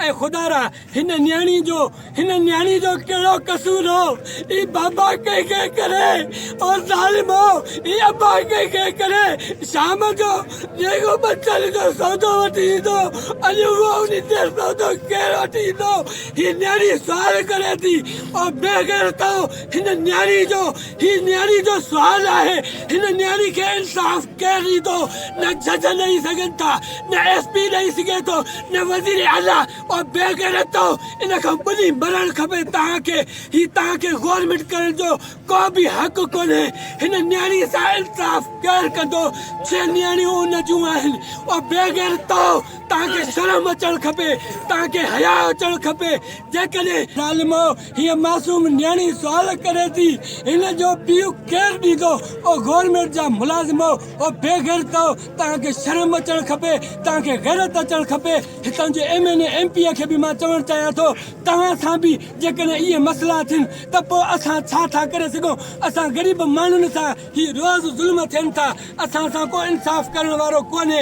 ऐं ख़ुदा रा हिन न्याणी जो कहिड़ो कसूर हो ई बाबा कंहिंखे करे और ज़ालिमो ई अब्बा कंहिंखे करे शाम जो जेको बचल जो सौदो वठी ईंदो अॼु उहो उन ते सौदो केरु वठी ईंदो हीअ न्याणी सुवाल करे थी और बेग़ैरतो हिन न्याणी जो सुवाल आहे हिन न्याणी खे इंसाफ़ केरु ॾींदो न जज ॾेई सघनि था न SP ॾेई सघे थो न वज़ीर आला और बेग़ैरतो इन खां ॿुधी मरणु खपे तव्हांखे हीअ तव्हांखे गवर्नमेंट करण जो को बि हक़ कोन्हे हिन न्याणी सां इंसाफ़ केरु कंदो 6 न्याणियूं उन जूं आहिनि और बेग़ैरतो तव्हांखे शर्म अचणु खपे तव्हांखे हया अचणु खपे जेकॾहिं ज़ालिमो हीअ मासूम न्याणी सुवाल करे थी हिन जो पीउ केरु ॾींदो और गवर्नमेंट जा मुलाज़िमो और बेग़ैरतो तव्हांखे शर्म अचणु खपे तव्हांखे गैरत अचणु खपे हितां जे MNA MP खे बि मां चवणु चाहियां थो तव्हां सां बि जेकॾहिं इहे मसइला थियनि त पोइ असां छा था करे सघूं असां ग़रीब माण्हुनि सां हीअ रोज़ ज़ुल्म थियनि था असां सां को इंसाफ़ करण वारो कोन्हे।